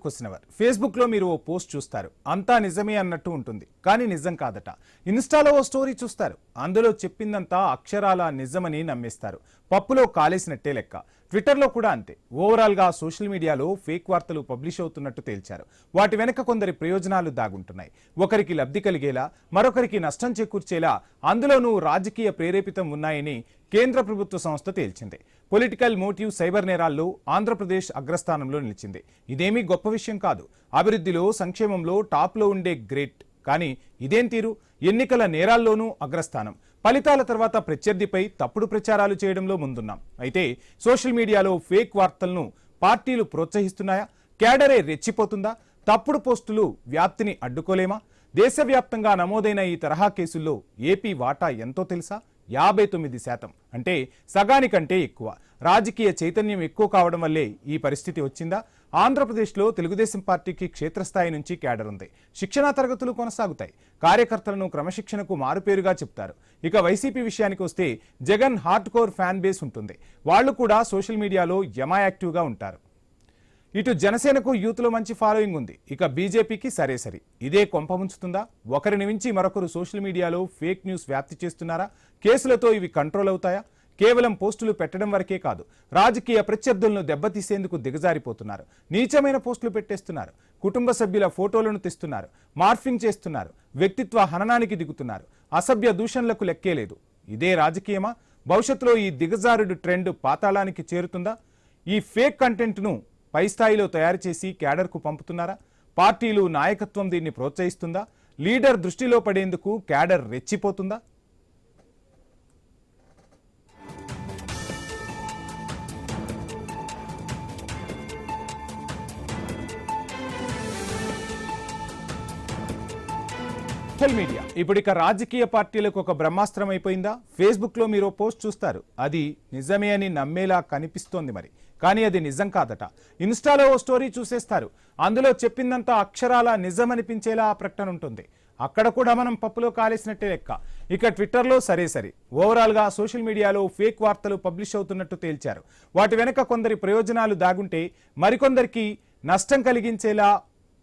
Question hour Facebook లో మీరు ఓ post చూస్తారు, అంతా నిజమే అన్నట్టు ఉంటుంది, కానీ నిజం కాదట. ఇన్స్టాలో ఓ స్టోరీ చూస్తారు, అందులో చెప్పిందంతా అక్షరాల నిజమని నమ్మేస్తారు. పప్పులో కాలేసినట్టే లెక్క. ట్విట్టర్లో కూడా అంతే. ఓవరాల్ గా సోషల్ మీడియాలో ఫేక్ వార్తలు పబ్లిష్ అవుతున్నట్టు తేల్చారు. వాటి వెనక కొందరి ప్రయోజనాలు దాగుంటున్నాయి. ఒకరికి లబ్ధి కలిగేలా, మరొకరికి నష్టం చేకూర్చేలా అందులోనూ రాజకీయ ప్రేరేపితం ఉన్నాయని కేంద్ర ప్రభుత్వ సంస్థ తేల్చింది. పొలిటికల్ మోటివ్ సైబర్ నేరాల్లో ఆంధ్రప్రదేశ్ అగ్రస్థానంలో నిలిచింది. ఇదేమీ గొప్ప విషయం కాదు. అభివృద్ధిలో, సంక్షేమంలో టాప్లో ఉండే గ్రేట్. కానీ ఇదేం తీరు? ఎన్నికల నేరాల్లోనూ అగ్రస్థానం. ఫలితాల తర్వాత ప్రత్యర్థిపై తప్పుడు ప్రచారాలు చేయడంలో ముందున్నాం. అయితే సోషల్ మీడియాలో ఫేక్ వార్తలను పార్టీలు ప్రోత్సహిస్తున్నాయా? క్యాడరే రెచ్చిపోతుందా? తప్పుడు పోస్టులు వ్యాప్తిని అడ్డుకోలేమా? దేశవ్యాప్తంగా నమోదైన ఈ తరహా కేసుల్లో ఏపీ వాటా ఎంతో తెలుసా? 59%, అంటే సగానికంటే ఎక్కువ. రాజకీయ చైతన్యం ఎక్కువ కావడం వల్లే ఈ పరిస్థితి వచ్చిందా? ఆంధ్రప్రదేశ్లో తెలుగుదేశం పార్టీకి క్షేత్రస్థాయి నుంచి క్యాడర్ ఉంది. శిక్షణా తరగతులు కొనసాగుతాయి. కార్యకర్తలను క్రమశిక్షణకు మారుపేరుగా చెప్తారు. ఇక వైసీపీ విషయానికి వస్తే Jagan hard core fan base ఉంటుంది. వాళ్లు కూడా సోషల్ మీడియాలో యమా యాక్టివ్గా ఉంటారు. ఇటు జనసేనకు యూత్లో మంచి ఫాలోయింగ్ ఉంది. ఇక బీజేపీకి సరే. ఇదే కొంప ముంచుతుందా? ఒకరిని మించి మరొకరు సోషల్ మీడియాలో ఫేక్ న్యూస్ వ్యాప్తి చేస్తున్నారా? కేసులతో ఇవి కంట్రోల్ అవుతాయా? కేవలం పోస్టులు పెట్టడం వరకే కాదు, రాజకీయ ప్రత్యర్థులను దెబ్బతీసేందుకు దిగజారిపోతున్నారు. నీచమైన పోస్టులు పెట్టేస్తున్నారు. కుటుంబ సభ్యుల ఫోటోలను తెస్తున్నారు. మార్ఫింగ్ చేస్తున్నారు. వ్యక్తిత్వ హననానికి దిగుతున్నారు. అసభ్య దూషణలకు లెక్కేలేదు. ఇదే రాజకీయమా? భవిష్యత్తులో ఈ దిగజారుడు ట్రెండ్ పాతాళానికి చేరుతుందా? ఈ ఫేక్ కంటెంట్ను పై స్థాయిలో తయారు చేసి క్యాడర్కు పంపుతున్నారా? పార్టీలు, నాయకత్వం దీన్ని ప్రోత్సహిస్తుందా? లీడర్ దృష్టిలో పడేందుకు క్యాడర్ రెచ్చిపోతుందా? సోషల్ మీడియా ఇప్పుడిక రాజకీయ పార్టీలకు ఒక బ్రహ్మాస్త్రం అయిపోయిందా? ఫేస్బుక్లో మీరు పోస్ట్ చూస్తారు, అది నిజమే అని నమ్మేలా కనిపిస్తోంది మరి, కానీ అది నిజం కాదట. ఇన్స్టాలో ఓ స్టోరీ చూసేస్తారు, అందులో చెప్పిందంతా అక్షరాల నిజమనిపించేలా ఆ ప్రకటన ఉంటుంది. అక్కడ కూడా మనం పప్పులో కాలేసినట్టే లెక్క. ఇక ట్విట్టర్లో సరే. ఓవరాల్గా సోషల్ మీడియాలో ఫేక్ వార్తలు పబ్లిష్ అవుతున్నట్టు తేల్చారు. వాటి వెనక కొందరి ప్రయోజనాలు దాగుంటే మరికొందరికి నష్టం కలిగించేలా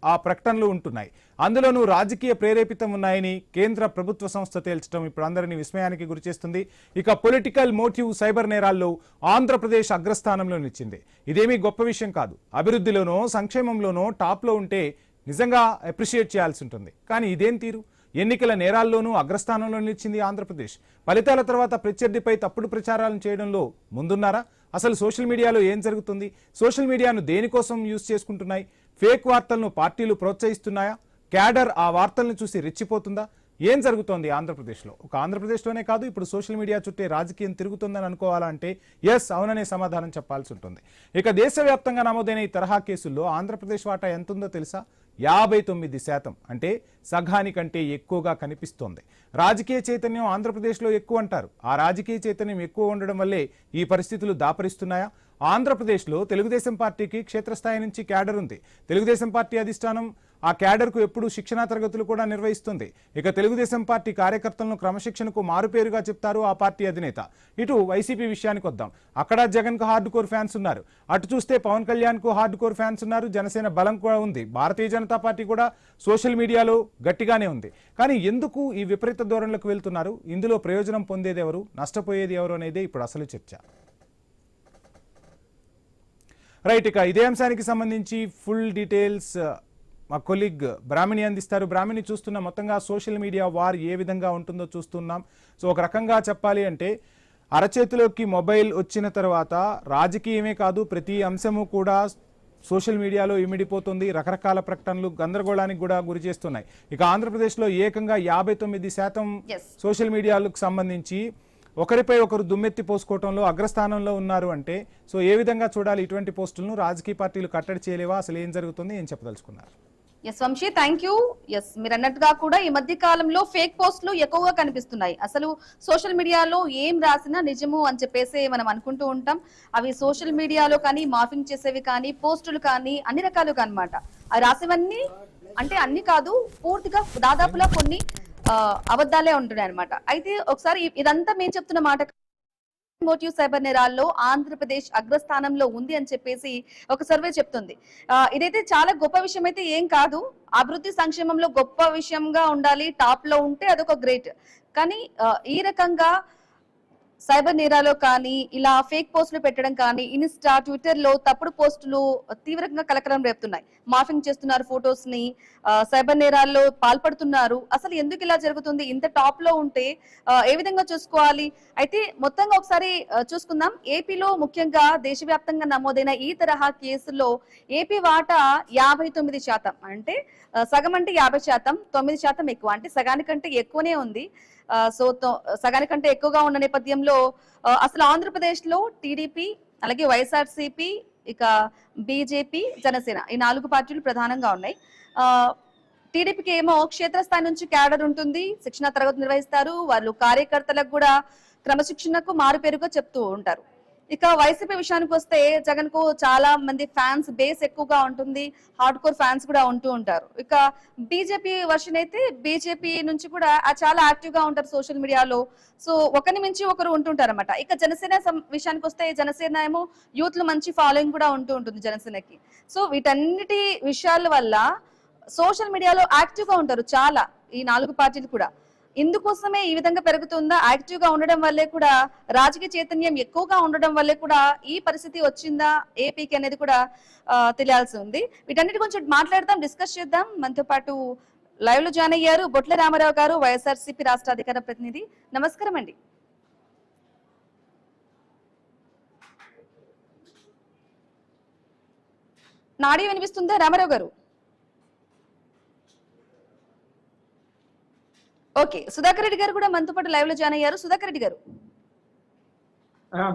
ఆ ప్రకటనలు ఉంటున్నాయి. అందులోనూ రాజకీయ ప్రేరేపితం ఉన్నాయని కేంద్ర ప్రభుత్వ సంస్థ తేల్చడం ఇప్పుడు అందరినీ విస్మయానికి గురిచేస్తుంది. ఇక పొలిటికల్ మోటివ్ సైబర్ నేరాల్లో ఆంధ్రప్రదేశ్ అగ్రస్థానంలో నిలిచింది. ఇదేమీ గొప్ప విషయం కాదు. అభివృద్ధిలోనో, సంక్షేమంలోనో టాప్లో ఉంటే నిజంగా అప్రిషియేట్ చేయాల్సి ఉంటుంది. కానీ ఇదేం తీరు? ఎన్నికల నేరాల్లోనూ అగ్రస్థానంలో నిలిచింది ఆంధ్రప్రదేశ్. ఫలితాల తర్వాత ప్రత్యర్థిపై తప్పుడు ప్రచారాలను చేయడంలో ముందున్నారా? అసలు సోషల్ మీడియాలో ఏం జరుగుతుంది? సోషల్ మీడియాను దేనికోసం యూజ్ చేసుకుంటున్నాయి? ఫేక్ వార్తలను పార్టీలు ప్రోత్సహిస్తున్నాయా? క్యాడర్ ఆ వార్తలను చూసి రెచ్చిపోతుందా? ఏం జరుగుతోంది ఆంధ్రప్రదేశ్లో? ఒక ఆంధ్రప్రదేశ్లోనే కాదు, ఇప్పుడు సోషల్ మీడియా చుట్టే రాజకీయం తిరుగుతుందని అనుకోవాలంటే ఎస్, అవుననే సమాధానం చెప్పాల్సి ఉంటుంది. ఇక దేశవ్యాప్తంగా నమోదైన ఈ తరహా కేసుల్లో ఆంధ్రప్రదేశ్ వాటా ఎంతుందో తెలుసా? 59%, అంటే సగానికంటే ఎక్కువగా కనిపిస్తోంది. రాజకీయ చైతన్యం ఆంధ్రప్రదేశ్లో ఎక్కువ అంటారు. ఆ రాజకీయ చైతన్యం ఎక్కువ ఉండడం వల్లే ఈ పరిస్థితులు దాపరిస్తున్నాయా? ఆంధ్రప్రదేశ్లో తెలుగుదేశం పార్టీకి క్షేత్రస్థాయి నుంచి క్యాడర్ ఉంది. తెలుగుదేశం పార్టీ అధిష్టానం ఆ క్యాడర్కు ఎప్పుడూ శిక్షణా తరగతులు కూడా నిర్వహిస్తుంది. ఇక తెలుగుదేశం పార్టీ కార్యకర్తలను క్రమశిక్షణకు మారుపేరుగా చెప్తారు ఆ పార్టీ అధినేత. ఇటు వైసీపీ విషయానికి వద్దాం. అక్కడ జగన్కు హార్డ్ కోర్ ఫ్యాన్స్ ఉన్నారు. అటు చూస్తే పవన్ కళ్యాణ్కు హార్డ్ కోర్ ఫ్యాన్స్ ఉన్నారు. జనసేన బలం కూడా ఉంది. భారతీయ జనతా పార్టీ కూడా సోషల్ మీడియాలో గట్టిగానే ఉంది. కానీ ఎందుకు ఈ విపరీత ధోరణులకు వెళ్తున్నారు? ఇందులో ప్రయోజనం పొందేది ఎవరు, నష్టపోయేది ఎవరు అనేది ఇప్పుడు అసలు చర్చ. రైట్, ఇక ఇదే అంశానికి సంబంధించి ఫుల్ డీటెయిల్స్ మా కొలీగ్ బ్రాహ్మణి అందిస్తారు. బ్రాహ్మణి, చూస్తున్న మొత్తంగా సోషల్ మీడియా వార్ ఏ విధంగా ఉంటుందో చూస్తున్నాం. సో ఒక రకంగా చెప్పాలి అంటే అరచేతిలోకి మొబైల్ వచ్చిన తర్వాత రాజకీయమే కాదు, ప్రతి అంశము కూడా సోషల్ మీడియాలో ఇమిడిపోతుంది. రకరకాల ప్రకటనలు గందరగోళానికి కూడా గురి చేస్తున్నాయి. ఇక ఆంధ్రప్రదేశ్లో ఏకంగా 59% సోషల్ మీడియాలకు సంబంధించి ఒకరిపై ఒకరు దుమ్మెత్తి పోసుకోవడంలో అగ్రస్థానంలో ఉన్నారు. అంటే సో ఏ విధంగా చూడాలి ఇటువంటి పోస్టులను? రాజకీయ పార్టీలు కట్టడి చేయలేవా? అసలు ఏం జరుగుతుంది, ఏం చెప్పదలుచుకున్నారు? Yes Vamshi, thank you. Yes, మీరు అన్నట్టుగా కూడా ఈ మధ్య కాలంలో ఫేక్ పోస్టులు ఎక్కువగా కనిపిస్తున్నాయి. అసలు సోషల్ మీడియాలో ఏం రాసినా నిజము అని చెప్పేసి మనం అనుకుంటూ ఉంటాం. అవి సోషల్ మీడియాలో కానీ మార్ఫింగ్ చేసేవి కానీ పోస్టులు కానీ అన్ని రకాలుగా అన్నమాట. అవి రాసేవన్నీ అంటే అన్ని కాదు, పూర్తిగా దాదాపులా కొన్ని అబద్ధాలే ఉంటున్నాయి అనమాట. అయితే ఒకసారి ఇదంతా మేము చెప్తున్న మాట మోటివ్ సైబర్ నేరాల్లో ఆంధ్రప్రదేశ్ అగ్రస్థానంలో ఉంది అని చెప్పేసి ఒక సర్వే చెప్తుంది. ఇదైతే చాలా గొప్ప విషయం అయితే ఏం కాదు. అభివృద్ధి సంక్షేమంలో గొప్ప విషయంగా ఉండాలి, టాప్ లో ఉంటే అదొక గ్రేట్. కానీ ఈ రకంగా సైబర్ నేరాలో కానీ ఇలా ఫేక్ పోస్టులు పెట్టడం కానీ ఇన్స్టా ట్విట్టర్ లో తప్పుడు పోస్టులు తీవ్రంగా కలకలం రేపుతున్నాయి. మార్ఫింగ్ చేస్తున్నారు ఫొటోస్ ని, సైబర్ నేరాల్లో పాల్పడుతున్నారు. అసలు ఎందుకు ఇలా జరుగుతుంది? ఇంత టాప్ లో ఉంటే ఏ విధంగా చూసుకోవాలి? అయితే మొత్తంగా ఒకసారి చూసుకుందాం. ఏపీలో ముఖ్యంగా దేశవ్యాప్తంగా నమోదైన ఈ తరహా కేసుల్లో ఏపీ వాటా 59%. అంటే సగం అంటే 50%, 9% ఎక్కువ, అంటే సగానికంటే ఎక్కువనే ఉంది. సో సగానికంటే ఎక్కువగా ఉన్న నేపథ్యంలో అసలు ఆంధ్రప్రదేశ్ లో టీడీపీ, అలాగే వైఎస్ఆర్సీపీ, ఇక బీజేపీ, జనసేన ఈ 4 పార్టీలు ప్రధానంగా ఉన్నాయి. టీడీపీకి ఏమో క్షేత్రస్థాయి నుంచి క్యాడర్ ఉంటుంది, శిక్షణ తరగతి నిర్వహిస్తారు, వాళ్ళు కార్యకర్తలకు కూడా క్రమశిక్షణకు మారుపేరుగా చెప్తూ ఉంటారు. ఇక వైసీపీ విషయానికి వస్తే జగన్ కు చాలా మంది ఫ్యాన్స్ బేస్ ఎక్కువగా ఉంటుంది, హార్డ్ కోర్ ఫ్యాన్స్ కూడా ఉంటూ ఉంటారు. ఇక బీజేపీ వర్షన్ అయితే బీజేపీ నుంచి కూడా చాలా యాక్టివ్ గా ఉంటారు సోషల్ మీడియాలో. సో ఒకరిని మించి ఒకరు ఉంటుంటారు అనమాట. ఇక జనసేన విషయానికి వస్తే జనసేన ఏమో యూత్ లో మంచి ఫాలోయింగ్ కూడా ఉంటూ ఉంటుంది జనసేనకి. సో వీటన్నిటి విషయాల వల్ల సోషల్ మీడియాలో యాక్టివ్ గా ఉంటారు చాలా ఈ 4 పార్టీలు కూడా. ఇందుకోసమే ఈ విధంగా పెరుగుతుందా? యాక్టివ్ గా ఉండడం వల్లే కూడా, రాజకీయ చైతన్యం ఎక్కువగా ఉండడం వల్లే కూడా ఈ పరిస్థితి వచ్చిందా ఏపీకి అనేది కూడా తెలియాల్సి ఉంది. వీటన్నిటి గురించి మాట్లాడదాం, డిస్కస్ చేద్దాం. మనతో పాటు లైవ్ లో జాయిన్ అయ్యారు బొట్ల రామారావు గారు, వైఎస్ఆర్సీపీ రాష్ట్ర అధికార ప్రతినిధి. నమస్కారం అండి. నాడి వినిపిస్తుందా రామారావు గారు? ఓకే, సుధాకర్ రెడ్డి గారు కూడా మనతో పాటు లైవ్ లో జాయిన్ అయ్యారు. సుధాకర్ రెడ్డి గారు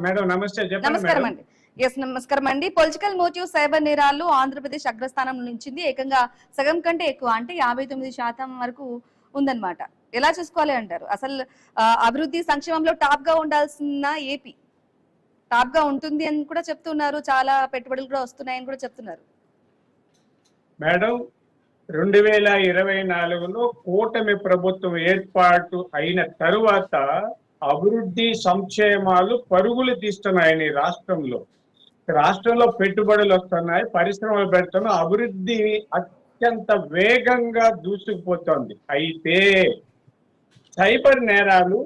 మేడం నమస్తే. నమస్కారం అండి. ఎస్ నమస్కారం అండి. పొలిటికల్ మోటివ్ సైబర్ నేరాల్లో ఆంధ్రప్రదేశ్ అగ్రస్థానం నుంచింది. ఏకంగా సగం కంటే ఎక్కువ, అంటే 59% వరకు ఉందన్నమాట. ఎలా చూసుకోవాలి అంటారు? అసలు అభివృద్ధి సంక్షేమంలో టాప్ గా ఉండాల్సిన ఏపీ టాప్ గా ఉంటుంది అని కూడా చెప్తున్నారు, చాలా పెట్టుబడులు కూడా వస్తున్నాయని కూడా చెప్తున్నారు. మేడం 2024లో కూటమి ప్రభుత్వం ఏర్పాటు అయిన తరువాత అభివృద్ధి సంక్షేమాలు పరుగులు తీస్తున్నాయని రాష్ట్రంలో పెట్టుబడులు వస్తున్నాయి, పరిశ్రమలు పెడుతున్నాయి, అభివృద్ధి అత్యంత వేగంగా దూసుకుపోతోంది. అయితే సైబర్ నేరాలు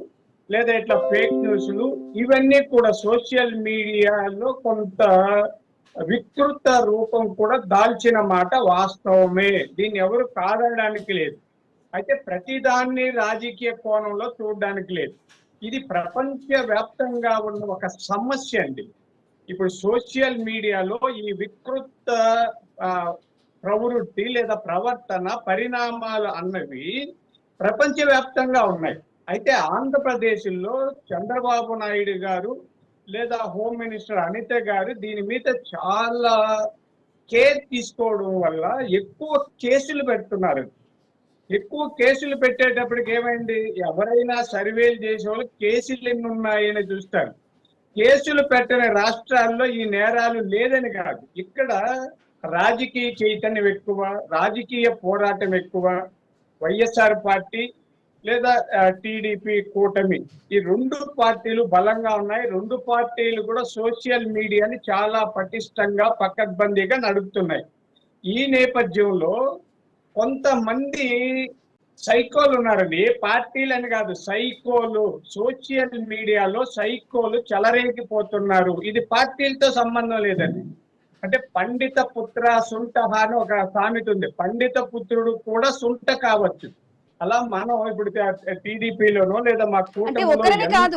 లేదా ఇట్లా ఫేక్ న్యూస్లు ఇవన్నీ కూడా సోషల్ మీడియాలో కొంత వికృత రూపం కూడా దాల్చిన మాట వాస్తవమే, దీన్ని ఎవరు కాదనడానికి లేదు. అయితే ప్రతిదాన్ని రాజకీయ కోణంలో చూడడానికి లేదు. ఇది ప్రపంచ వ్యాప్తంగా ఉన్న ఒక సమస్య అండి. ఇప్పుడు సోషల్ మీడియాలో ఈ వికృత ప్రవృత్తి లేదా ప్రవర్తన పరిణామాలు అన్నవి ప్రపంచవ్యాప్తంగా ఉన్నాయి. అయితే ఆంధ్రప్రదేశ్లో చంద్రబాబు నాయుడు గారు లేదా హోమ్ మినిస్టర్ అనిత గారు దీని మీద చాలా కేర్ తీసుకోవడం వల్ల ఎక్కువ కేసులు పెడుతున్నారు. ఎక్కువ కేసులు పెట్టేటప్పటికి ఏమైంది, ఎవరైనా సర్వేలు చేసే వాళ్ళు కేసులు ఎన్ని ఉన్నాయని చూస్తారు. కేసులు పెట్టని రాష్ట్రాల్లో ఈ నేరాలు లేదని కాదు, ఇక్కడ రాజకీయ చైతన్యం ఎక్కువ, రాజకీయ పోరాటం ఎక్కువ. వైఎస్ఆర్ పార్టీ లేదా టీడీపీ కూటమి ఈ 2 పార్టీలు బలంగా ఉన్నాయి. 2 పార్టీలు కూడా సోషల్ మీడియాని చాలా పటిష్టంగా పకడ్బందీగా నడుపుతున్నాయి. ఈ నేపథ్యంలో కొంతమంది సైకోలు ఉన్నారండి, ఏ పార్టీలు అని కాదు, సైకోలు సోషల్ మీడియాలో సైకోలు చెలరేగిపోతున్నారు. ఇది పార్టీలతో సంబంధం లేదండి. అంటే పండిత పుత్ర సుంట అని ఒక సామెత ఉంది, పండిత పుత్రుడు కూడా సుంట కావచ్చు. అలా మనం ఇప్పుడు టీడీపీలోనో లేదా మా అంటే ఒకరిని కాదు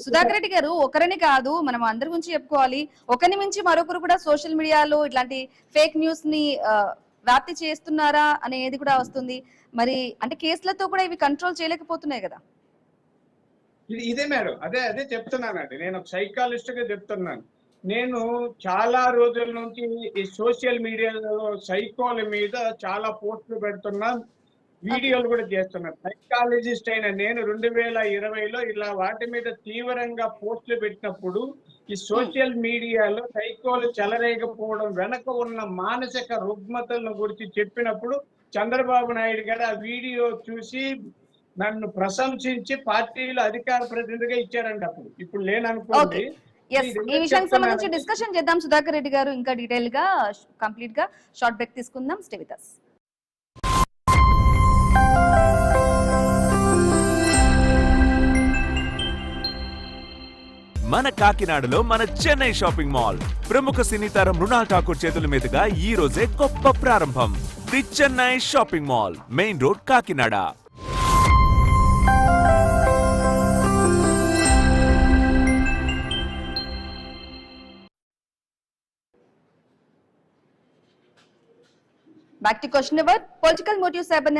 సుధాకర్ రెడ్డి గారు, ఒకరిని కాదు, మనం అందరి గురించి చెప్పుకోవాలి. ఒకరిని మించి మరొకరు కూడా సోషల్ మీడియాలో ఇట్లాంటి ఫేక్ న్యూస్ ని వ్యాప్తి చేస్తున్నారా అనేది కూడా వస్తుంది. మరి అంటే కేసులతో కూడా ఇవి కంట్రోల్ చేయలేకపోతున్నాయి కదా. ఇదే మేడం, అదే చెప్తున్నానండి. నేను ఒక సైకాలజిస్ట్ గా చెప్తున్నాను. నేను చాలా రోజుల నుంచి ఈ సోషల్ మీడియాలో సైకోల మీద చాలా పోస్టులు పెడుతున్నాను, వీడియోలు కూడా చేస్తున్నాను. సైకాలజిస్ట్ అయిన నేను 2020లో ఇలా వాటి మీద తీవ్రంగా పోస్టులు పెట్టినప్పుడు ఈ సోషల్ మీడియాలో సైకోలు చెలరేకపోవడం వెనక ఉన్న మానసిక రుగ్మతలను గురించి చెప్పినప్పుడు చంద్రబాబు నాయుడు గారు ఆ వీడియో చూసి నన్ను ప్రశంసించి పార్టీలో అధికార ప్రతినిధిగా ఇచ్చారండి. ఇప్పుడు లేననుకోండి. ఎస్, ఈ విషయానికి సంబంధించి డిస్కషన్ చేద్దాం సుధాకర్ రెడ్డి గారు ఇంకా డీటెయిల్ గా కంప్లీట్ గా. షార్ట్ బ్రేక్ తీసుకుందాం. Stay with us. మన కాకినాడలో మన చెన్నై షాపింగ్ మాల్ ప్రముఖ సినీ తారం మృణాల్ ఠాకూర్ చేతుల మీదుగా ఈ రోజే గొప్ప ప్రారంభం. The Chennai shopping mall, main road, Kakinada. Back to question number. Political motive cyber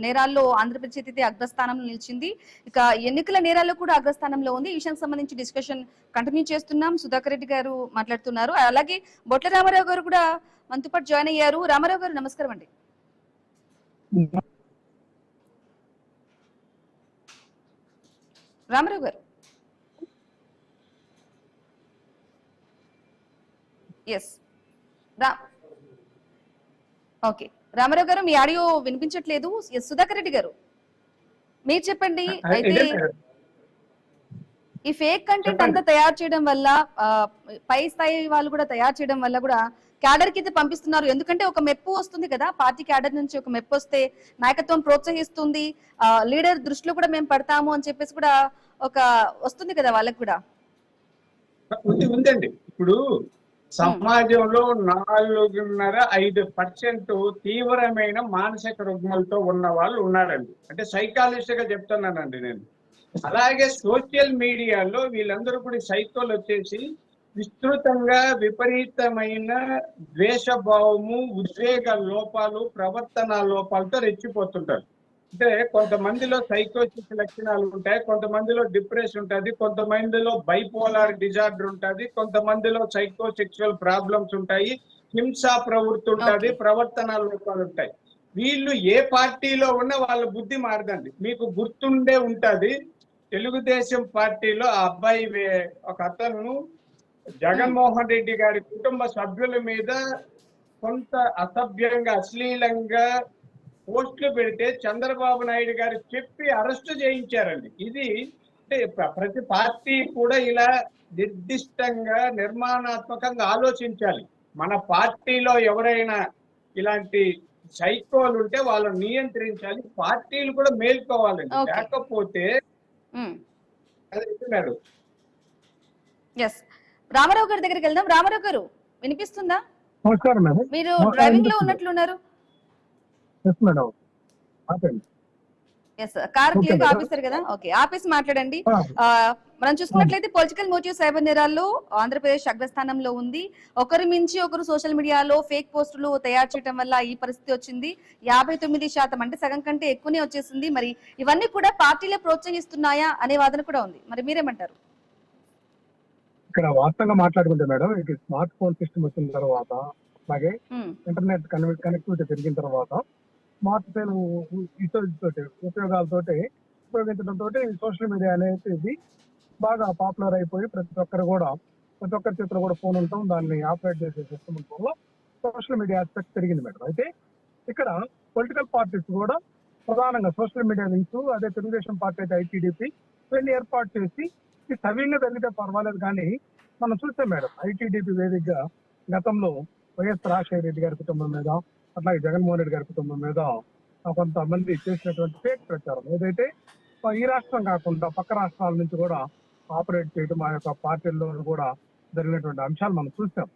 నేరాల్లో ఆంధ్రప్రదేశ్ అయితే అగ్రస్థానంలో నిలిచింది. ఇక ఎన్నికల నేరాల్లో కూడా అగ్రస్థానంలో ఉంది. ఈ విషయానికి సంబంధించి డిస్కషన్ కంటిన్యూ చేస్తున్నాం. సుధాకర్ రెడ్డి గారు మాట్లాడుతున్నారు, అలాగే బొట్ల రామారావు గారు కూడా మనతో పాటు జాయిన్ అయ్యారు. రామారావు గారు నమస్కారం అండి. రామారావు గారు, ఎస్ ఓకే. రామారావు గారు మీ ఆడియో వినిపించట్లేదు. సుధాకర్ రెడ్డి గారు మీరు చెప్పండి. అయితే ఈ ఫేక్ కంటెంట్ అంతా తయారు చేయడం వల్ల, పై స్థాయి వాళ్ళు కూడా తయారు చేయడం వల్ల కూడా క్యాడర్ కి అయితే పంపిస్తున్నారు. ఎందుకంటే ఒక మెప్పు వస్తుంది కదా, పార్టీ క్యాడర్ నుంచి ఒక మెప్పు వస్తే నాయకత్వం ప్రోత్సహిస్తుంది, లీడర్ దృష్టిలో కూడా మేము పడతాము అని చెప్పేసి కూడా ఒక వస్తుంది కదా వాళ్ళకి కూడా. ఉందండి. ఇప్పుడు సమాజంలో 4.5% తీవ్రమైన మానసిక రుగ్మలతో ఉన్న వాళ్ళు ఉన్నారండి. అంటే సైకాలజిస్ట్ గా చెప్తున్నానండి నేను. అలాగే సోషల్ మీడియాలో వీళ్ళందరూ కూడా సైకోలు వచ్చేసి విస్తృతంగా విపరీతమైన ద్వేషభావము, ఉద్వేగ లోపాలు, ప్రవర్తన లోపాలతో రెచ్చిపోతుంటారు. అంటే కొంతమందిలో సైకోసిస్ లక్షణాలు ఉంటాయి, కొంతమందిలో డిప్రెషన్ ఉంటుంది, కొంతమందిలో బైపోలార్ డిజార్డర్ ఉంటుంది, కొంతమందిలో సైకోసెక్చువల్ ప్రాబ్లమ్స్ ఉంటాయి, హింసా ప్రవృత్తి ఉంటుంది, ప్రవర్తన లోపాలు ఉంటాయి. వీళ్ళు ఏ పార్టీలో ఉన్నా వాళ్ళ బుద్ధి మారదండి. మీకు గుర్తుండే ఉంటది, తెలుగుదేశం పార్టీలో ఆ అబ్బాయి ఒక అతను జగన్మోహన్ రెడ్డి గారి కుటుంబ సభ్యుల మీద కొంత అసభ్యంగా, అశ్లీలంగా పోస్టులు పెడితే చంద్రబాబు నాయుడు గారు చెప్పి అరెస్టు చేయించారండి. ఇది అంటే ప్రతి పార్టీ కూడా ఇలా నిర్దిష్టంగా, నిర్మాణాత్మకంగా ఆలోచించాలి. మన పార్టీలో ఎవరైనా ఇలాంటి సైకోలు ఉంటే వాళ్ళని నియంత్రించాలి, పార్టీలు కూడా మేల్కోవాలండి. లేకపోతే రామారావు గారి దగ్గరికి వెళ్దాం. రామారావు గారు వినిపిస్తుందా? మీరు డ్రైవింగ్ లో ఉన్నట్లున్నారు. కార్ క్లియర్ గా ఆపేస్తారు కదా, ఓకే ఆపేసి మాట్లాడండి. మనం చూసుకున్నట్లయితే పొలిటికల్ మోటివ్ సైబర్ నేరాల్లో ఆంధ్రప్రదేశ్ అగ్రస్థానంలో ఉంది. ఒకరి మించి ఒకరు సోషల్ మీడియాలో ఫేక్ పోస్టులు తయారు చేయడం వల్ల ఈ పరిస్థితి వచ్చింది. 59% అంటే సగం కంటే ఎక్కువనే వచ్చేసింది. మరి ఇవన్నీ కూడా పార్టీలే ప్రోత్సహిస్తున్నాయా అనే వాదన కూడా ఉంది. మరి మీరేమంటారు? ఇక్కడ వాస్తవంగా మాట్లాడుకుంటే మేడం, ఇది స్మార్ట్ ఫోన్ సిస్టమ్ వచ్చిన తర్వాత, అలాగే ఇంటర్నెట్ కనెక్టివిటీ పెరిగిన తర్వాత, స్మార్ట్ ఫోన్ ఉపయోగించడంతో సోషల్ మీడియా అనేది బాగా పాపులర్ అయిపోయి ప్రతి ఒక్కరి చేతిలో కూడా ఫోన్ ఉంటాం, దాన్ని ఆపరేట్ చేసే సిస్టమ్ వల్ల సోషల్ మీడియా ఆస్పెక్ట్ పెరిగింది మేడం. అయితే ఇక్కడ పొలిటికల్ పార్టీస్ కూడా ప్రధానంగా సోషల్ మీడియా లింక్స్, అదే తెలుగుదేశం పార్టీ అయితే ఐటీడీపీ ఇవన్నీ ఏర్పాటు చేసి ఇది సవ్యంగా జరిగితే పర్వాలేదు. కానీ మనం చూస్తే మేడం, ఐటీడీపీ వేదికగా గతంలో వైఎస్ రాజశేఖర రెడ్డి గారి కుటుంబం మీద, అట్లాగే జగన్మోహన్ రెడ్డి గారి కుటుంబం మీద కొంతమంది చేసినటువంటి ఫేక్ ప్రచారం ఏదైతే ఈ రాష్ట్రం కాకుండా పక్క రాష్ట్రాల నుంచి కూడా ఆపరేట్ చేయడం, ఆ యొక్క పార్టీల్లో కూడా జరిగినటువంటి అంశాలు మనం చూసాం.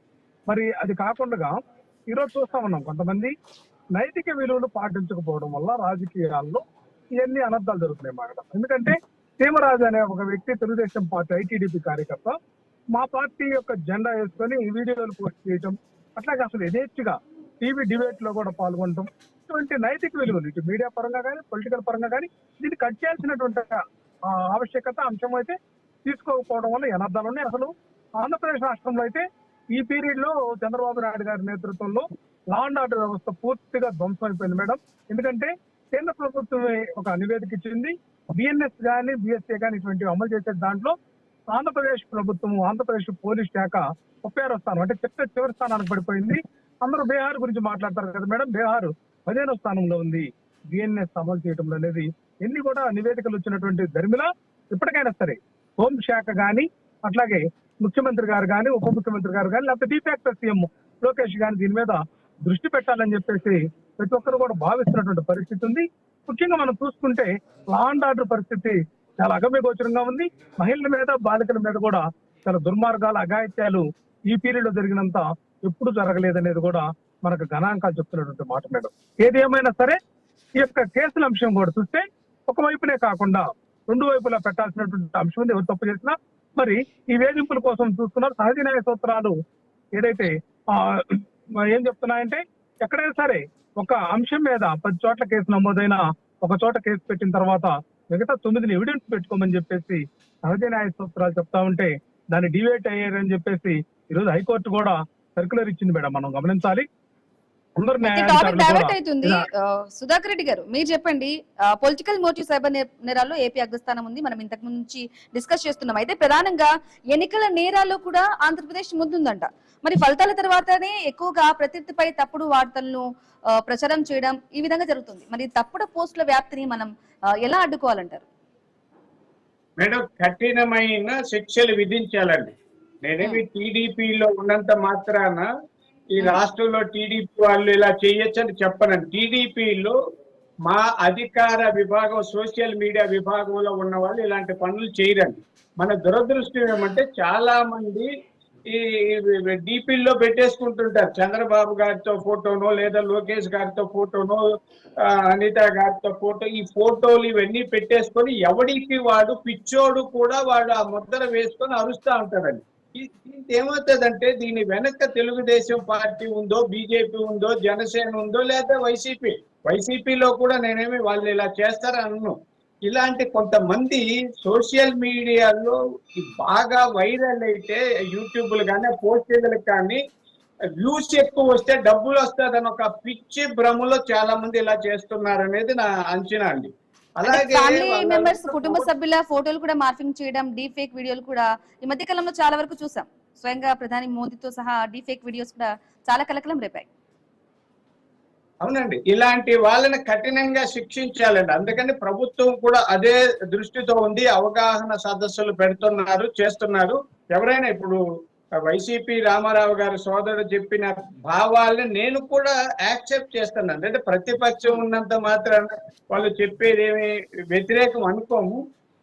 మరి అది కాకుండా ఈరోజు చూస్తా ఉన్నాం, కొంతమంది నైతిక విలువలు పాటించకపోవడం వల్ల రాజకీయాల్లో ఇవన్నీ అనర్థాలు జరుగుతున్నాయి మాట. ఎందుకంటే సీమరాజు అనే ఒక వ్యక్తి, తెలుగుదేశం పార్టీ ఐటీడీపీ కార్యకర్త, మా పార్టీ యొక్క జెండా వేసుకొని వీడియోలు పోస్ట్ చేయటం, అట్లాగే అసలు యథేచ్ఛగా టీవీ డిబేట్ లో కూడా పాల్గొనడం, ఇటువంటి నైతిక విలువలు ఇటు మీడియా పరంగా కానీ పొలిటికల్ పరంగా కానీ దీన్ని కట్ చేయాల్సినటువంటి ఆవశ్యకత అంశం అయితే తీసుకోకపోవడం వల్ల అనర్థాలు ఉన్నాయి. అసలు ఆంధ్రప్రదేశ్ రాష్ట్రంలో అయితే ఈ పీరియడ్ లో చంద్రబాబు నాయుడు గారి నేతృత్వంలో లా అండ్ ఆర్డర్ వ్యవస్థ పూర్తిగా ధ్వంసం అయిపోయింది మేడం. ఎందుకంటే కేంద్ర ప్రభుత్వమే ఒక నివేదిక ఇచ్చింది, బిఎన్ఎస్ కానీ బిఎస్ఏ కానీ ఇటువంటివి అమలు చేసే దాంట్లో ఆంధ్రప్రదేశ్ ప్రభుత్వం, ఆంధ్రప్రదేశ్ పోలీస్ శాఖ 36వ స్థానం, అంటే చివరి స్థానానికి పడిపోయింది. అందరూ బీహార్ గురించి మాట్లాడతారు కదా మేడం, బీహార్ 15వ స్థానంలో ఉంది బిఎన్ఎస్ అమలు చేయడం అనేది ఎన్ని కూడా నివేదికలు వచ్చినటువంటి ధర్మిల ఇప్పటికైనా సరే హోంశాఖ కానీ, అట్లాగే ముఖ్యమంత్రి గారు కానీ, ఉప ముఖ్యమంత్రి గారు కానీ, లేకపోతే డిఫాక్టో సీఎం లోకేష్ గాని దీని మీద దృష్టి పెట్టాలని చెప్పేసి ప్రతి ఒక్కరు కూడా భావిస్తున్నటువంటి పరిస్థితి ఉంది. ముఖ్యంగా మనం చూసుకుంటే లా అండ్ ఆర్డర్ పరిస్థితి చాలా అగమ్యగోచరంగా ఉంది. మహిళల మీద, బాలికల మీద కూడా చాలా దుర్మార్గాలు, అఘాయిత్యాలు ఈ పీరియడ్ లో జరిగినంత ఎప్పుడు జరగలేదనేది కూడా మనకు గణాంకాలు చెప్తున్నటువంటి మాట మేడం. ఏది ఏమైనా సరే ఈ యొక్క కేసుల అంశం కూడా చూస్తే ఒకవైపునే కాకుండా రెండు వైపులా పెట్టాల్సినటువంటి అంశం ఉంది. ఎవరు తప్పు చేసినా మరి ఈ వేధింపుల కోసం చూస్తున్నారు. సహజ న్యాయ సూత్రాలు ఏదైతే ఏం చెప్తున్నాయంటే ఎక్కడైనా సరే ఒక అంశం మీద 10 చోట్ల కేసు నమోదైనా ఒక చోట కేసు పెట్టిన తర్వాత మిగతా 9 ఎవిడెన్స్ పెట్టుకోమని చెప్పేసి సహజ న్యాయ సూత్రాలు చెప్తా ఉంటే దాన్ని డివేట్ అయ్యారని చెప్పేసి ఈరోజు హైకోర్టు కూడా సర్క్యులర్ ఇచ్చింది మేడం. మనం గమనించాలి. అందరు టాపిక్ డైవర్ట్ అవుతుంది. సుధాకర్ రెడ్డి గారు మీరు చెప్పండి, పొలిటికల్ మోటివ్ సైబర్ నేరాల్లో ఏపీ అగ్రస్థానం ఉంది. మనం ఇంతకు ముందు నుంచి డిస్కస్ చేస్తున్నాం. అయితే ప్రధానంగా ఎన్నికల నేరాల్లో కూడా ఆంధ్రప్రదేశ్ ముందుందంట. మరి ఫలితాల తర్వాతనే ఎక్కువగా ప్రత్యర్థిపై తప్పుడు వార్తలను ప్రచారం చేయడం ఈ విధంగా జరుగుతుంది. మరి తప్పుడు పోస్టుల వ్యాప్తిని మనం ఎలా అడ్డుకోవాలంటారు? మేడం, కఠినమైన శిక్షలు విధించాలండి. నేనేమి టీడీపీలో ఉన్నంత మాత్రాన ఈ రాష్ట్రంలో టీడీపీ వాళ్ళు ఇలా చేయొచ్చని చెప్పనండి. టీడీపీలో మా అధికార విభాగం, సోషల్ మీడియా విభాగంలో ఉన్న వాళ్ళు ఇలాంటి పనులు చేయరండి. మన దురదృష్టం ఏమంటే చాలా మంది ఈ డీపీల్లో పెట్టేసుకుంటుంటారు. చంద్రబాబు గారితో ఫోటోనో, లేదా లోకేష్ గారితో ఫోటోనో, అనిత గారితో ఫోటో, ఈ ఫోటోలు ఇవన్నీ పెట్టేసుకొని ఎవడికి వాడు పిచ్చోడు కూడా వాడు ఆ ముద్ర వేసుకొని అరుస్తూ ఉంటారండి. దీనికి ఏమవుతుందంటే దీని వెనక తెలుగుదేశం పార్టీ ఉందో, బీజేపీ ఉందో, జనసేన ఉందో, లేదా వైసీపీలో కూడా నేనేమి వాళ్ళు ఇలా చేస్తారని అన్ను. ఇలాంటి కొంతమంది సోషల్ మీడియాలో బాగా వైరల్ అయితే యూట్యూబ్లు కానీ, పోస్టులకు కానీ వ్యూస్ ఎక్కువ వస్తే డబ్బులు వస్తుందని ఒక పిచ్చి భ్రమలో చాలా మంది ఇలా చేస్తున్నారు అనేది నా అంచనా అండి. అలాగే ఫ్యామిలీ మెంబర్స్, కుటుంబ సభ్యుల ఫోటోలు కూడా మార్ఫింగ్ చేయడం, డీప్ ఫేక్ వీడియోలు కూడా ఈ మధ్య కాలంలో చాలా వరకు చూసాం. స్వయంగా ప్రధాని మోదీతో సహా డీప్ ఫేక్ వీడియోస్ కూడా చాలా కలకలం రేపాయి. అవునండి, ఇలాంటి వాళ్ళని కఠినంగా శిక్షించాలండి. అందుకని ప్రభుత్వం కూడా అదే దృష్టితో ఉంది. అవగాహన సదస్సులు పెడుతున్నారు, చేస్తున్నారు. ఎవరైనా ఇప్పుడు వైసీపీ రామారావు గారి సోదరుడు చెప్పిన భావాల్ని నేను కూడా యాక్సెప్ట్ చేస్తున్నాను. అంటే ప్రతిపక్షం ఉన్నంత మాత్రాన వాళ్ళు చెప్పేది ఏమి వ్యతిరేకం అనుకోము.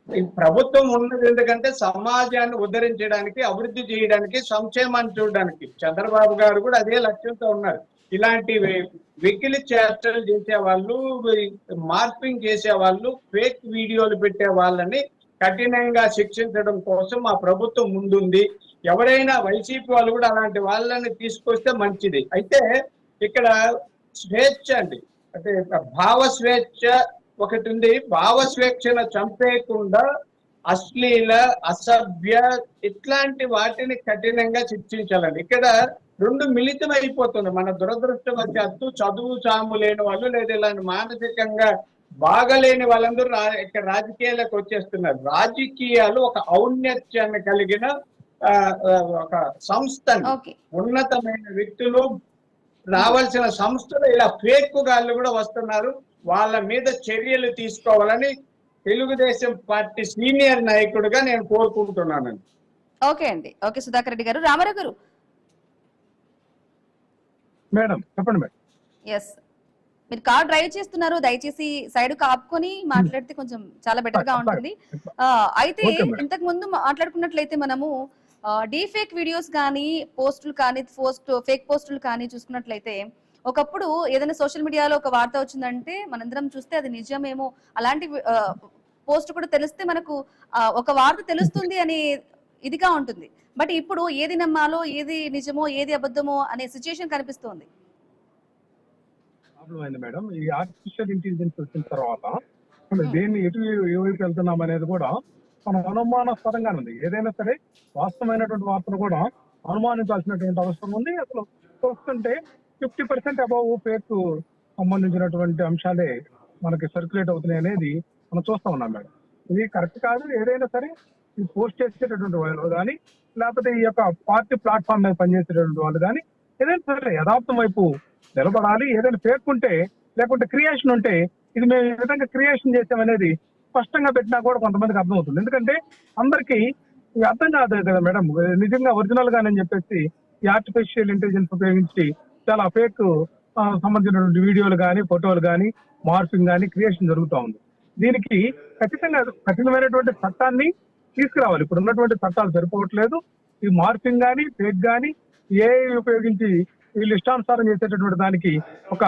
ఈ ప్రభుత్వం ఉన్నది ఎందుకంటే సమాజాన్ని ఉద్ధరించడానికి, అభివృద్ధి చేయడానికి, సంక్షేమాన్ని చూడడానికి. చంద్రబాబు గారు కూడా అదే లక్ష్యంతో ఉన్నారు. ఇలాంటి వెకిలి చేష్టలు చేసేవాళ్ళు, మార్పింగ్ చేసేవాళ్ళు, ఫేక్ వీడియోలు పెట్టే వాళ్ళని కఠినంగా శిక్షించడం కోసం మా ప్రభుత్వం ముందుంది. ఎవరైనా వైసీపీ వాళ్ళు కూడా అలాంటి వాళ్ళని తీసుకొస్తే మంచిది. అయితే ఇక్కడ స్వేచ్ఛ అండి, అంటే భావ స్వేచ్ఛ ఒకటి ఉంది. భావ స్వేచ్ఛను చంపేయకుండా అశ్లీల, అసభ్య ఇట్లాంటి వాటిని కఠినంగా శిక్షించాలండి. ఇక్కడ రెండు మిళితం అయిపోతుంది. మన దురదృష్టవశాత్తు చదువు సాము లేని వాళ్ళు, లేదా ఇలాంటి మానసికంగా బాగలేని వాళ్ళందరూ ఇక్కడ రాజకీయాలకు వచ్చేస్తున్నారు. రాజకీయాలు ఒక ఔన్నత్యాన్ని కలిగిన ఒక సంస్థ, ఉన్నతమైన వ్యక్తులు రావాల్సిన సంస్థలు ఇలా ఫేక్ గాళ్ళు కూడా వస్తున్నారు. వాళ్ళ మీద చర్యలు తీసుకోవాలని తెలుగుదేశం పార్టీ సీనియర్ నాయకుడిగా నేను కోరుకుంటున్నానండి. ఓకే అండి, ఓకే సుధాకర్ రెడ్డి గారు. రామారావు గారు మేడం చెప్పండి మేడం. ఎస్, మీరు కార్ డ్రైవ్ చేస్తున్నారు, దయచేసి సైడ్ ఆపుకొని మాట్లాడితే కొంచెం చాలా బెటర్ గా ఉంటుంది. అయితే ఇంతకు ముందు మాట్లాడుకున్నట్లయితే మనము డీఫేక్ వీడియోస్ కానీ, పోస్టులు కానీ, ఫేక్ పోస్టులు కానీ చూసుకున్నట్లయితే ఒకప్పుడు ఏదైనా సోషల్ మీడియాలో ఒక వార్త వచ్చిందంటే మనందరం చూస్తే అది నిజమేమో, అలాంటి పోస్ట్ కూడా తెలిస్తే మనకు ఒక వార్త తెలుస్తుంది అనే ఇదిగా ఉంటుంది. బట్ ఇప్పుడు ఏది నమ్మాలో, ఏది నిజమో, ఏది అబద్ధమో అనే సిచ్యుయేషన్ కనిపిస్తుంది. మేడం, ఈ ఆర్టిఫిషియల్ ఇంటెలిజెన్స్ వచ్చిన తర్వాత మనం దేన్ని ఎటు వైపు వెళ్తున్నాం అనేది కూడా మనం అనుమానాస్పదంగా ఉంది. ఏదైనా సరే వాస్తవమైనటువంటి వార్తను కూడా అనుమానించాల్సినటువంటి అవసరం ఉంది. అసలు చూస్తుంటే 50% అబౌవ్ ఫేక్ సంబంధించినటువంటి అంశాలే మనకి సర్క్యులేట్ అవుతున్నాయి అనేది మనం చూస్తా ఉన్నాం మేడం. ఇది కరెక్ట్ కాదు. ఏదైనా సరే ఈ పోస్ట్ చేసేటటువంటి వాళ్ళు కానీ, లేకపోతే ఈ యొక్క పార్టీ ప్లాట్ఫామ్ మీద పనిచేసేటటువంటి వాళ్ళు కానీ ఏదైనా సరే యథార్థం వైపు నిలబడాలి. ఏదైనా ఫేక్ ఉంటే, లేకుంటే క్రియేషన్ ఉంటే ఇది మేము ఈ విధంగా క్రియేషన్ చేసామనేది స్పష్టంగా పెట్టినా కూడా కొంతమందికి అర్థమవుతుంది. ఎందుకంటే అందరికీ ఇది అర్థం కాదు కదా మేడం, నిజంగా ఒరిజినల్ గానని చెప్పేసి ఈ ఆర్టిఫిషియల్ ఇంటెలిజెన్స్ ఉపయోగించి చాలా ఫేక్ సంబంధించినటువంటి వీడియోలు కానీ ఫోటోలు కానీ మార్ఫింగ్ కానీ క్రియేషన్ జరుగుతూ ఉంది. దీనికి ఖచ్చితంగా కఠినమైనటువంటి చట్టాన్ని తీసుకురావాలి. ఇప్పుడు ఉన్నటువంటి చట్టాలు సరిపోవట్లేదు. ఈ మార్ఫింగ్ కానీ ఫేక్ కానీ ఏఐ ఉపయోగించి వీళ్ళు ఇష్టానుసారం చేసేటటువంటి దానికి ఒక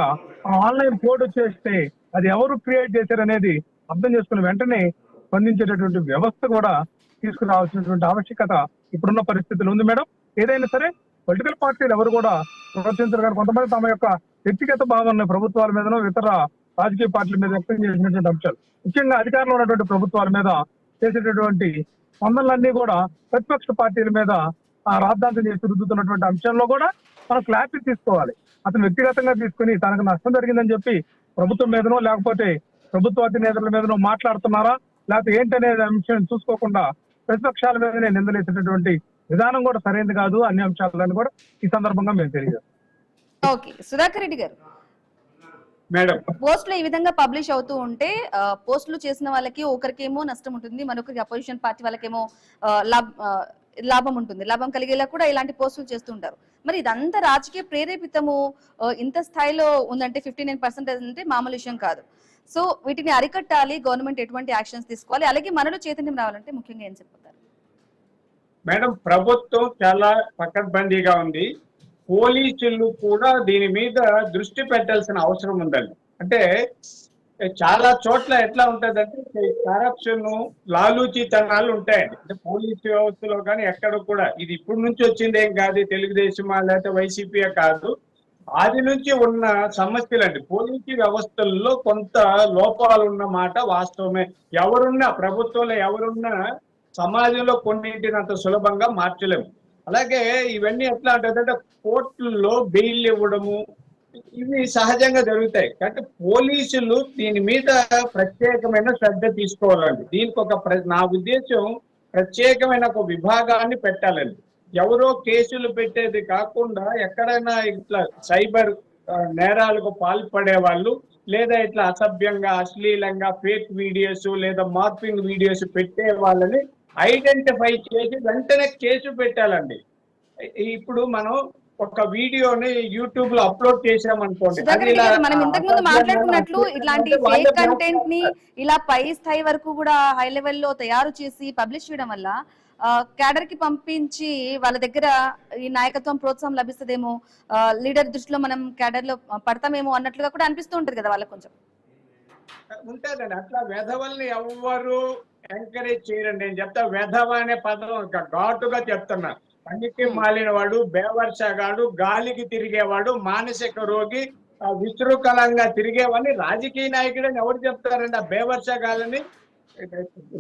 ఆన్లైన్ కోడ్ వచ్చేస్తే అది ఎవరు క్రియేట్ చేశారనేది అర్థం చేసుకుని వెంటనే స్పందించేటటువంటి వ్యవస్థ కూడా తీసుకురావాల్సినటువంటి ఆవశ్యకత ఇప్పుడున్న పరిస్థితులు ఉంది మేడం. ఏదైనా సరే పొలిటికల్ పార్టీలు ఎవరు కూడా ప్రవర్తించరు కానీ కొంతమంది తమ యొక్క వ్యక్తిగత భావాలను ప్రభుత్వాల మీదనో ఇతర రాజకీయ పార్టీల మీద వ్యక్తం చేసినటువంటి అంశాలు, ముఖ్యంగా అధికారంలో ఉన్నటువంటి ప్రభుత్వాల మీద చేసేటటువంటి స్పందనలన్నీ కూడా ప్రతిపక్ష పార్టీల మీద రాద్ధాంతం చేసి రుద్దుతున్నటువంటి అంశాల్లో కూడా మనం క్లారిటీ తీసుకోవాలి. అతను వ్యక్తిగతంగా తీసుకుని తనకు నష్టం జరిగిందని చెప్పి ప్రభుత్వం మీదనో లేకపోతే ప్రభుత్వాధినేతల మీదనో మాట్లాడుతున్నారా లేకపోతే ఏంటనే అంశం చూసుకోకుండా ప్రతిపక్షాల మీదనే నిందలేసేటటువంటి విధానం కూడా సరైనది కాదు. అన్ని అంశాలను కూడా ఈ సందర్భంగా మేము తెలియజేస్తాం. ఓకే, సుధాకర్ రెడ్డి గారు, మేడం పోస్టులు ఈ విధంగా పబ్లిష్ అవుతూ ఉంటే పోస్టులు చేసిన వాళ్ళకి ఒకరికేమో నష్టం ఉంటుంది, మరొకరికి అపోజిషన్ పార్టీ వాళ్ళకేమో లాభం ఉంటుంది. లాభం కలిగేలా కూడా ఇలాంటి పోస్టులు చేస్తుంటారు. మరి ఇదంతా రాజకీయ ప్రేరేపితము ఇంత స్థాయిలో ఉందంటే 59% అంటే మామూలు విషయం కాదు. సో వీటిని అరికట్టాలి, గవర్నమెంట్ ఎటువంటి యాక్షన్స్ తీసుకోవాలి, అలాగే మనలో చైతన్యం రావాలంటే ముఖ్యంగా ఏం చెప్తారు? మేడం ప్రభుత్వం చాలా పకడ్బందీగా ఉంది. పోలీసులు కూడా దీని మీద దృష్టి పెట్టాల్సిన అవసరం ఉందండి. అంటే చాలా చోట్ల ఎట్లా ఉంటుందంటే కరప్షన్ లాలూచీతనాలు ఉంటాయండి. అంటే పోలీసు వ్యవస్థలో కానీ ఎక్కడ కూడా ఇది ఇప్పుడు నుంచి వచ్చిందేం కాదు, తెలుగుదేశమా లేకపోతే వైసీపీయే కాదు, ఆది నుంచి ఉన్న సమస్యలండి. పోలీసు వ్యవస్థల్లో కొంత లోపాలు ఉన్న మాట వాస్తవమే. ఎవరున్నా ప్రభుత్వంలో ఎవరున్నా సమాజంలో కొన్నింటిని అంత సులభంగా మార్చలేము. అలాగే ఇవన్నీ ఎట్లా ఉంటుందంటే కోర్టుల్లో బెయిల్ ఇవ్వడము ఇవి సహజంగా జరుగుతాయి. కాబట్టి పోలీసులు దీని మీద ప్రత్యేకమైన శ్రద్ధ తీసుకోవాలండి. దీనికి ఒక నా ఉద్దేశం ప్రత్యేకమైన ఒక విభాగాన్ని పెట్టాలండి. ఎవరో కేసులు పెట్టేది కాకుండా ఎక్కడైనా ఇట్లా సైబర్ నేరాలకు పాల్పడే వాళ్ళు లేదా ఇట్లా అసభ్యంగా అశ్లీలంగా ఫేక్ వీడియోస్ లేదా మార్ఫింగ్ వీడియోస్ పెట్టే వాళ్ళని ఐడెంటిఫై చేసి వెంటనే కేసు పెట్టాలండి. ఇప్పుడు మనం ఒక వీడియోని యూట్యూబ్ లో అప్లోడ్ చేసామనుకోండి, మనం ఇంతకు ముందు మాట్లాడుకున్నట్లు ఇట్లాంటి ఫేక్ కంటెంట్ ని ఇలా పై స్థాయి వరకు కూడా హై లెవెల్లో తయారు చేసి పబ్లిష్ చేయడం వల్ల క్యాడర్ కి పంపించి వాళ్ళ దగ్గర ఈ నాయకత్వం ప్రోత్సాహం లభిస్తుందేమో, లీడర్ దృష్టిలో మనం క్యాడర్ లో పడతామేమో అన్నట్లుగా కూడా అనిపిస్తూ ఉంటది కదా వాళ్ళకి. కొంచెం ఉంటదండి అట్లా. వెధవల్ని ఎవ్వరు ఎంకరేజ్ చేయరండి. నేను చెప్తా, వెధవ అనే పదం ఘాటుగా చెప్తున్నా. పనికి మాలిన వాడు, బేవర్షగాడు, గాలికి తిరిగేవాడు, మానసిక రోగి, విశృంఖలంగా తిరిగేవాడిని రాజకీయ నాయకుడని ఎవరు చెప్తారండి? ఆ బేవర్షగాలని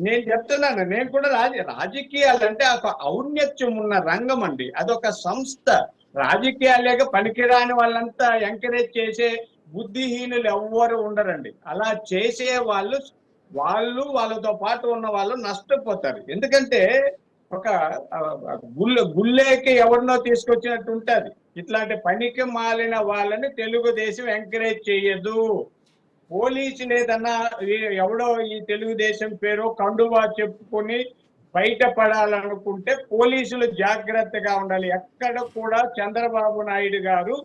నేను చెప్తున్నాను. నేను కూడా రాజకీయాలంటే ఒక ఔన్నత్యం ఉన్న రంగం అండి, అదొక సంస్థ. రాజకీయాలేక పనికిరాని వాళ్ళంతా ఎంకరేజ్ చేసే బుద్ధిహీనులు ఎవ్వరు ఉండరండి. అలా చేసే వాళ్ళతో పాటు ఉన్న వాళ్ళు నష్టపోతారు. ఎందుకంటే ఒక గుళ్ళేకి ఎవరినో తీసుకొచ్చినట్టు ఉంటది. ఇట్లాంటి పనికి మాలిన వాళ్ళని తెలుగుదేశం ఎంకరేజ్ చేయదు. పోలీసులు ఏదన్నా ఎవడో ఈ తెలుగుదేశం పేరు కండువా చెప్పుకొని బయటపడాలనుకుంటే పోలీసులు జాగ్రత్తగా ఉండాలి. ఎక్కడ కూడా చంద్రబాబు నాయుడు గారు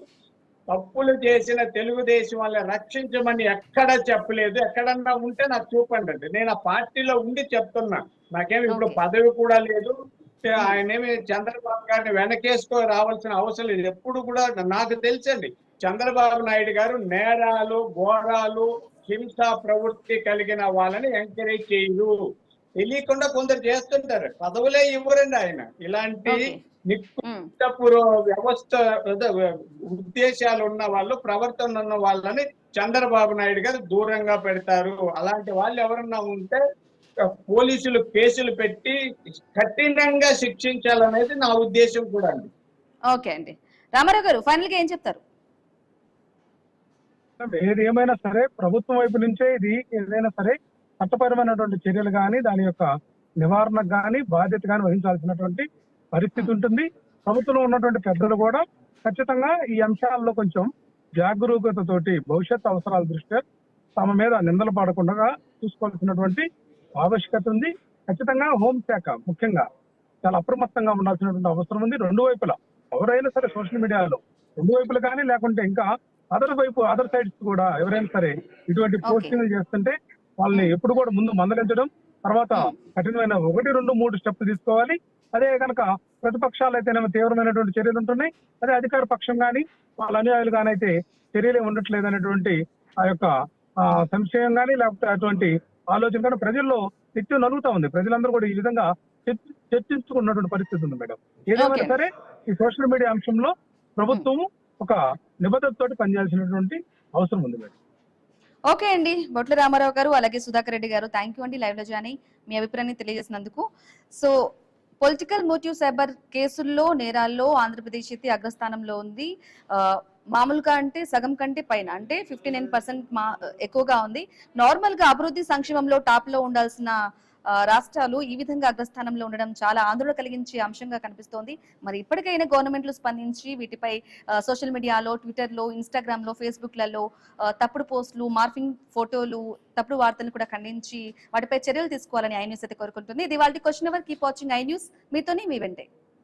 తప్పులు చేసిన తెలుగుదేశం వాళ్ళని రక్షించమని ఎక్కడా చెప్పలేదు. ఎక్కడన్నా ఉంటే నాకు చూపండి. నేను ఆ పార్టీలో ఉండి చెప్తున్నా. నాకేమి ఇప్పుడు పదవి కూడా లేదు. ఆయనేమి చంద్రబాబు గారిని వెనకేసుకో రావాల్సిన అవసరం లేదు. ఎప్పుడు కూడా నాకు తెలుసండి, చంద్రబాబు నాయుడు గారు నేరాలు, ఘోరాలు, హింసా ప్రవృత్తి కలిగిన వాళ్ళని ఎంకరేజ్ చేయరు. తెలియకుండా కొందరు చేస్తుంటారు, పదవులే ఇవ్వరండి ఆయన. ఇలాంటి నిప్పుర వ్యవస్థ ఉద్దేశాలు ఉన్న వాళ్ళు, ప్రవర్తన ఉన్న వాళ్ళని చంద్రబాబు నాయుడు గారు దూరంగా పెడతారు. అలాంటి వాళ్ళు ఎవరన్నా ఉంటే పోలీసులు కేసులు పెట్టి కఠినంగా శిక్షించాలనేది నా ఉద్దేశం కూడా అండి. ఓకే అండి, రామారావు గారు ఫైనల్ గా ఏం చెప్తారు? ఏది ఏమైనా సరే ప్రభుత్వం వైపు నుంచే ఇది ఏదైనా సరే చట్టపరమైనటువంటి చర్యలు కానీ దాని యొక్క నివారణకు కానీ బాధ్యత కానీ వహించాల్సినటువంటి పరిస్థితి ఉంటుంది. ప్రభుత్వంలో ఉన్నటువంటి పెద్దలు కూడా ఖచ్చితంగా ఈ అంశాల్లో కొంచెం జాగరూకతతోటి భవిష్యత్ అవసరాల దృష్ట్యా తమ మీద నిందలు పడకుండా చూసుకోవాల్సినటువంటి ఆవశ్యకత ఉంది. ఖచ్చితంగా హోంశాఖ ముఖ్యంగా చాలా అప్రమత్తంగా ఉండాల్సినటువంటి అవసరం ఉంది. రెండు వైపులా ఎవరైనా సరే సోషల్ మీడియాలో రెండు వైపులు కానీ లేకుంటే ఇంకా అదర్ సైడ్స్ కూడా ఎవరైనా సరే ఇటువంటి పోస్టింగ్లు చేస్తుంటే వాళ్ళని ఎప్పుడు కూడా ముందు మందలించడం, తర్వాత కఠినమైన 1, 2, 3 స్టెప్స్ తీసుకోవాలి. అదే కనుక ప్రతిపక్షాలు అయితేనేమో తీవ్రమైనటువంటి చర్యలు ఉంటున్నాయి. అదే అధికార పక్షం కానీ వాళ్ళ అనుయాయులు కానీ అయితే చర్యలే ఉండట్లేదు అనేటువంటి ఆ యొక్క సంశయం కానీ లేకపోతే అటువంటి ఆలోచన కానీ ప్రజల్లో నిత్యం నలుగుతా ఉంది. ప్రజలందరూ కూడా ఈ విధంగా చర్చించుకున్నటువంటి పరిస్థితి ఉంది మేడం. ఏదేమైనా సరే ఈ సోషల్ మీడియా అంశంలో ప్రభుత్వం ఒక నిబద్ధతతోటి పనిచేయాల్సినటువంటి అవసరం ఉంది మేడం. ఓకే అండి, బొట్ల రామారావు గారు అలాగే సుధాకర్ రెడ్డి గారు, థ్యాంక్ యూ అండి లైవ్ లో జాయిన్ అయ్యి మీ అభిప్రాయాన్ని తెలియజేసినందుకు. సో పొలిటికల్ మోటివ్ సైబర్ కేసుల్లో నేరాల్లో ఆంధ్రప్రదేశ్ అయితే అగ్రస్థానంలో ఉంది. మామూలుగా అంటే సగం కంటే పైన అంటే 59% ఎక్కువగా ఉంది. నార్మల్ గా అభివృద్ధి సంక్షేమంలో టాప్ లో ఉండాల్సిన రాష్ట్రాలు ఈ విధంగా అగ్రస్థానంలో ఉండడం చాలా ఆందోళన కలిగించే అంశంగా కనిపిస్తోంది. మరి ఇప్పటికైనా గవర్నమెంట్లు స్పందించి వీటిపై సోషల్ మీడియాలో, ట్విట్టర్లో, ఇన్స్టాగ్రామ్ లో, ఫేస్బుక్లలో తప్పుడు పోస్టులు, మార్ఫింగ్ ఫోటోలు, తప్పుడు వార్తలను కూడా ఖండించి వాటిపై చర్యలు తీసుకోవాలని ఐ న్యూస్ అయితే కోరుకుంటుంది. ఇది వాళ్ళ question hour. Keep watching I News. మీతోనే మీ వెంటే.